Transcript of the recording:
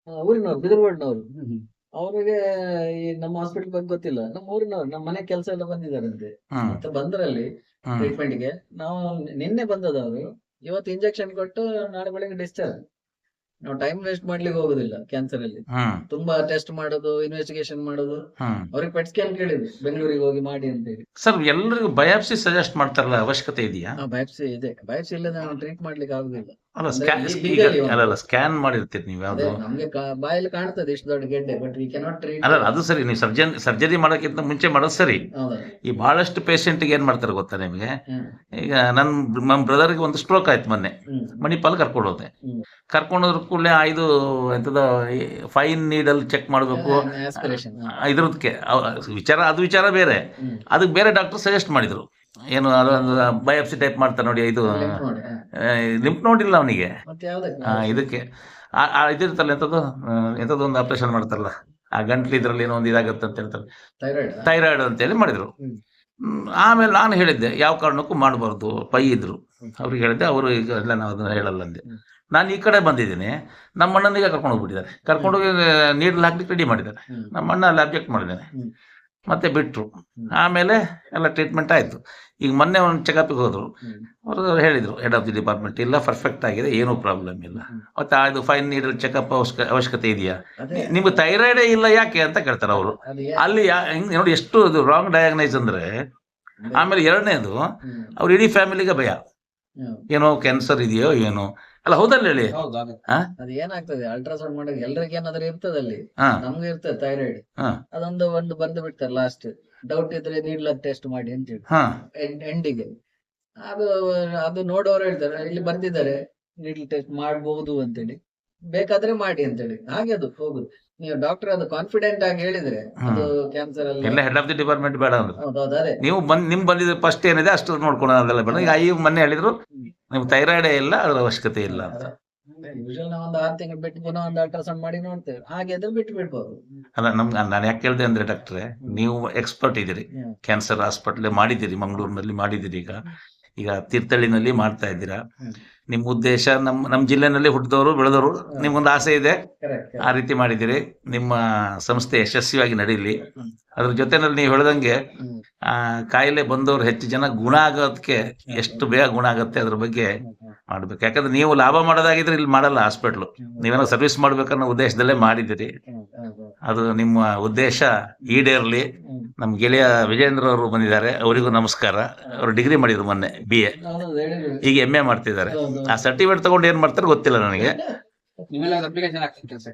ಊರಿನವ್ರು ಬಿದರ್ವಾಡ್ನವ್ರು. ಅವ್ರಿಗೆ ಈ ನಮ್ಮ ಹಾಸ್ಪಿಟಲ್ ಬಗ್ಗೆ ಗೊತ್ತಿಲ್ಲ. ನಮ್ಮ ಊರಿನವ್ರು ನಮ್ಮ ಮನೆ ಕೆಲಸ ಎಲ್ಲ ಬಂದಿದ್ದಾರಂತೆ. ಹ್ಮ್ ಮತ್ತೆ ಬಂದ್ರಲ್ಲಿ ಹ್ಮ್ ಟ್ರೀಟ್ಮೆಂಟ್ ಗೆ. ನಾವು ನಿನ್ನೆ ಬಂದದವರು, ಇವತ್ತು ಇಂಜೆಕ್ಷನ್ ಕೊಟ್ಟು ನಾಳೆ ಬೆಳಗ್ಗೆ ಡಿಸ್ಚಾರ್ಜ್. ನಾವು ಟೈಮ್ ವೇಸ್ಟ್ ಮಾಡ್ಲಿಕ್ಕೆ ಹೋಗುದಿಲ್ಲ ಕ್ಯಾನ್ಸರ್ ಅಲ್ಲಿ. ಹ್ಮ್ ತುಂಬಾ ಟೆಸ್ಟ್ ಮಾಡೋದು, ಇನ್ವೆಸ್ಟಿಗೇಷನ್ ಮಾಡೋದು. ಹ್ಮ್ ಅವ್ರಿಗೆ ಪೆಟ್ ಸ್ಕ್ಯಾನ್ ಕೇಳಿದ್ರು ಬೆಂಗಳೂರಿಗೆ ಹೋಗಿ ಮಾಡಿ ಅಂತ ಹೇಳಿ. ಸರ್ ಎಲ್ಲರಿಗೂ ಬಯಾಪ್ಸಿ ಸಜೆಸ್ಟ್ ಮಾಡ್ತಾರಲ್ಲ, ಅವಶ್ಯಕತೆ ಇದೆಯಾ? ಬಯಾಪ್ಸಿ ಇದೆ. ಬಯಾಪ್ಸಿ ಇಲ್ಲದೆ ನಾವು ಟ್ರೀಟ್ ಮಾಡ್ಲಿಕ್ಕೆ ಆಗುದಿಲ್ಲ. ಅಲ್ಲ ಅಂದ್ರೆ ಈ ಈಗ ಬೀಗಲ್ಲಿ ಒಂದು ಅಲ್ಲಲ್ಲ ಸ್ಕ್ಯಾನ್ ಮಾಡಿರ್ತೀರಿ ನೀವು ಅದೇ ಯಾವ್ದು? ನಮ್ಗೆ ಬಾಯಲ್ಲಿ ಕಾಣ್ತದೆ ಇಷ್ಟು ದೊಡ್ಡ ಗೆಡ್ಡೆ, ಬಟ್ ವಿ ಕೆನಾಟ್ ಟ್ರೀಟ್. ಅಲ್ಲ ಅದು ಸರಿ, ನೀವು ಸರ್ಜರಿ ಮಾಡೋಕ್ಕಿಂತ ಮುಂಚೆ ಮಾಡೋದು ಸರಿ. ಹೌದಾ? ಈ ಬಹಳಷ್ಟು ಪೇಷಂಟ್ಗೆ ಏನ್ ಮಾಡ್ತಾರೆ ಗೊತ್ತಾ ನಿಮಗೆ? ಹ್ಮ್ ಈಗ ನಮ್ಮ ಬ್ರದರ್ಗೆ ಒಂದು ಸ್ಟ್ರೋಕ್ ಆಯ್ತು ಮೊನ್ನೆ. ಹ್ಮ್ ಮಣಿಪಾಲ್ ಕರ್ಕೊಂಡು ಹೋದೆ. ಹ್ಮ್ ಕರ್ಕೊಂಡು ಹೋದ್ರ ಕೂಡಲೇ ಇದು ಎಂತದ ಫೈನ್ ನೀಡಲ್ ಚೆಕ್ ಮಾಡಬೇಕು ಆಸ್ಪಿರೇಷನ್. ಇದ್ರದಕ್ಕೆ ಅದು ವಿಚಾರ ಬೇರೆ. ಹ್ಮ್ ಅದಕ್ಕೆ ಬೇರೆ ಡಾಕ್ಟರ್ ಸಜೆಸ್ಟ್ ಮಾಡಿದ್ರು, ಏನು ಅದೊಂದು ಬಯಾಪ್ಸಿ ಟೈಪ್ ಮಾಡ್ತಾರೆ ನೋಡಿ, ಇದು ಲಿಂಕ್ ನೋಡಿ. ಲಿಂಪ್ ನೋಡಿಲ್ಲ ಅವನಿಗೆ. ಮತ್ತೆ ಯಾವ್ದಕ್ಕೆ ಇದಕ್ಕೆ ಇದಿರ್ತಲ್ಲ ಎಂಥದ್ದು, ಎಂಥದ್ದು ಒಂದು ಆಪರೇಷನ್ ಮಾಡ್ತಾರಲ್ಲ, ಆ ಗಂಟ್ಲು ಇದ್ರಲ್ಲಿ ಏನೋ ಒಂದು ಇದಾಗುತ್ತೆ ಅಂತ ಹೇಳ್ತಾರೆ, ಥೈರಾಯ್ಡ್? ಥೈರಾಯ್ಡ್ ಅಂತೇಳಿ ಮಾಡಿದ್ರು. ಹ್ಮ್ ಆಮೇಲೆ ನಾನು ಹೇಳಿದ್ದೆ ಯಾವ ಕಾರಣಕ್ಕೂ ಮಾಡಬಾರ್ದು, ಪೈ ಇದ್ರು. ಹ್ಮ್. ಅವ್ರಿಗೆ ಹೇಳಿದ್ದೆ, ಅವರು ಈಗ ಇಲ್ಲ ನಾವು ಅದನ್ನ ಹೇಳಲ್ಲ ಅಂದೆ. ಹ್ಮ್. ನಾನು ಈ ಕಡೆ ಬಂದಿದ್ದೀನಿ, ನಮ್ಮ ಅಣ್ಣನಿಗೆ ಕರ್ಕೊಂಡು ಹೋಗ್ಬಿಟ್ಟಿದ್ದಾರೆ. ಕರ್ಕೊಂಡೋಗಿ ನೀಡಲ್ ಹಾಕ್ಲಿಕ್ಕೆ ರೆಡಿ ಮಾಡಿದ್ದಾರೆ. ಹ್ಮ್. ನಮ್ಮ ಅಣ್ಣ ಅಲ್ಲಿ ಅಬ್ಜೆಕ್ಟ್ ಮಾಡಿದ್ದಾನೆ, ಹ್ಮ್. ಮತ್ತೆ ಬಿಟ್ಟರು. ಹ್ಮ್. ಆಮೇಲೆ ಎಲ್ಲ ಟ್ರೀಟ್ಮೆಂಟ್ ಆಯಿತು. ಈಗ ಮೊನ್ನೆ ಒಂದು ಚೆಕಪ್ಗೆ ಹೋದರು. ಹ್ಮ್. ಅವರು ಹೇಳಿದರು, ಹೆಡ್ ಆಫ್ ದಿ ಡಿಪಾರ್ಟ್ಮೆಂಟ್, ಇಲ್ಲ ಪರ್ಫೆಕ್ಟ್ ಆಗಿದೆ, ಏನೂ ಪ್ರಾಬ್ಲಮ್ ಇಲ್ಲ. ಹ್ಮ್. ಮತ್ತೆ ಅದು ಫೈನ್ ನೀಡಲ್ ಚೆಕಪ್ ಅವಶ್ಯಕತೆ ಇದೆಯಾ, ಅದೇ ನಿಮ್ಗೆ ಥೈರಾಯ್ಡೇ ಇಲ್ಲ ಯಾಕೆ ಅಂತ ಕೇಳ್ತಾರೆ ಅವರು. ಅದು ಅಲ್ಲಿ ಹಿಂಗೆ ನೋಡಿ ಎಷ್ಟು ಅದು ರಾಂಗ್ ಡಯಾಗ್ನೈಸ್ ಅಂದರೆ. ಆಮೇಲೆ ಎರಡನೇದು, ಹ್ಮ್. ಅವ್ರ ಇಡೀ ಫ್ಯಾಮಿಲಿಗೆ ಭಯ, ಹ್ಮ್. ಏನೋ ಕ್ಯಾನ್ಸರ್ ಇದೆಯೋ ಏನೋ. ಅಲ್ಲ ಹೌದಲ್ಲ ಹೇಳಿ? ಹಾ ಅದು ಏನಾಗ್ತದೆ ಅಲ್ಟ್ರಾಸೌಂಡ್ ಮಾಡಕ್ ಎಲ್ರಿಗೆ ಏನಾದ್ರು ಇರ್ತದಲ್ಲಿ. ಹಾ ನಮ್ಗೆ ಇರ್ತದೆ ಥೈರಾಯ್ಡ್. ಹಾ ಒಂದು ಬರ್ದು ಬಿಡ್ತಾರೆ ಲಾಸ್ಟ್. ಡೌಟ್ ಇದ್ರೆ ನೀಡ್ಲ ಟೆಸ್ಟ್ ಮಾಡಿ ಅಂತ ಹೇಳಿ ಹಾ ಎಂಡಿಗೆ. ಅದು ಅದು ನೋಡೋರು ಹೇಳ್ತಾರೆ ಇಲ್ಲಿ ಬರ್ದಿದ್ದಾರೆ ನೀಡ್ಲ್ ಟೆಸ್ಟ್ ಮಾಡಬಹುದು ಅಂತೇಳಿ, ಬೇಕಾದ್ರೆ ಮಾಡಿ ಅಂತೇಳಿ. ಹಾಗೆ ಅದು ಹೋಗುದು. ನೀವು ಡಾಕ್ಟರ್ ಅದು ಕಾನ್ಫಿಡೆಂಟ್ ಆಗಿ ಹೇಳಿದ್ರೆ ಅದು ಕ್ಯಾನ್ಸರ್ ಅಲ್ಲಿ. ಎಲ್ಲ ಹೆಡ್ ಆಫ್ ದಿ ಡಿಪಾರ್ಟ್ಮೆಂಟ್ ಬೇಡ ಅಂದ್ರೆ ಹೌದೌದು ಅದೇ. ನೀವು ಬಂದಿದ್ದು ಫಸ್ಟ್ ಏನಿದೆ ಅಷ್ಟು ನೋಡ್ಕೊಳ್ಳೋದೆಲ್ಲ ಬೇಡ. ಈಗ ಮೊನ್ನೆ ಹೇಳಿದ್ರು ನಿಮ್ಗೆ ಥೈರಾಯ್ಡೇ ಇಲ್ಲ, ಅದ್ರ ಅವಶ್ಯಕತೆ ಇಲ್ಲ ಅಂತ. ಯೂಶಲ್ ನಾವು ಒಂದು 6 ತಿಂಗಳು ಬಿಟ್ಟು ಪುನಃ ಒಂದು ಅಲ್ಟ್ರಾಸೌಂಡ್ ಮಾಡಿ ನೋಡ್ತೇವೆ. ಹಾಗೆ ಅದು ಬಿಟ್ಟು ಬಿಡ್ಬೋದು. ಅಲ್ಲ ನಾನು ಯಾಕೆ ಕೇಳಿದೆ ಅಂದ್ರೆ ಡಾಕ್ಟ್ರೆ, ನೀವು ಎಕ್ಸ್ಪರ್ಟ್ ಇದ್ದೀರಿ, ಹ್ಮ್. ಕ್ಯಾನ್ಸರ್ ಹಾಸ್ಪಿಟ್ಲ್ ಮಾಡಿದ್ದೀರಿ, ಮಂಗಳೂರಿನಲ್ಲಿ ಮಾಡಿದ್ದೀರಿ, ಈಗ ತೀರ್ಥಹಳ್ಳಿನಲ್ಲಿ ಮಾಡ್ತಾ ಇದ್ದೀರಾ. ಹ್ಮ್. ನಿಮ್ಮ ಉದ್ದೇಶ ನಮ್ಮ ಜಿಲ್ಲೆನಲ್ಲಿ ಹುಟ್ಟಿದವರು ಬೆಳೆದವರು, ನಿಮ್ಗೊಂದು ಆಸೆ ಇದೆ, Correct. ಆ ರೀತಿ ಮಾಡಿದ್ದೀರಿ. ನಿಮ್ಮ ಸಂಸ್ಥೆ ಯಶಸ್ವಿಯಾಗಿ ನಡೀಲಿ. ಹ್ಮ್. ಅದ್ರ ಜೊತೆನಲ್ಲಿ ನೀವು ಹೇಳ್ದಂಗೆ ಹ್ಮ್. ಕಾಯಿಲೆ ಬಂದವರು ಹೆಚ್ಚು ಜನ ಗುಣ ಆಗೋದಕ್ಕೆ ಎಷ್ಟು ಬೇಗ ಗುಣ ಆಗುತ್ತೆ ಅದ್ರ ಬಗ್ಗೆ ಮಾಡ್ಬೇಕು. ಯಾಕಂದ್ರೆ ನೀವು ಲಾಭ ಮಾಡೋದಾಗಿದ್ರೆ ಇಲ್ಲಿ ಮಾಡಲ್ಲ ಹಾಸ್ಪಿಟ್ಲು, ನೀವೇನೋ ಸರ್ವಿಸ್ ಮಾಡ್ಬೇಕನ್ನೋ ಉದ್ದೇಶದಲ್ಲೇ ಮಾಡಿದ್ದೀರಿ. ಅದು ನಿಮ್ಮ ಉದ್ದೇಶ ಈಡೇರಲಿ. ನಮ್ಮ ಗೆಳೆಯ ವಿಜೇಂದ್ರ ಅವರು ಬಂದಿದ್ದಾರೆ, ಅವರಿಗೂ ನಮಸ್ಕಾರ. ಅವರು ಡಿಗ್ರಿ ಮಾಡಿದ್ರು ಮೊನ್ನೆ BA, ಈಗ MA ಮಾಡ್ತಿದ್ದಾರೆ. ಆ ಸರ್ಟಿಫಿಕೇಟ್ ತಗೊಂಡು ಏನ್ ಮಾಡ್ತಾರೆ ಗೊತ್ತಿಲ್ಲ ನನಗೆ. ನಿಮ್ಮೆಲ್ಲ ಅಪ್ಲಿಕೇಶನ್ ಹಾಕ್ತೀನಿ ಕೆಲಸ.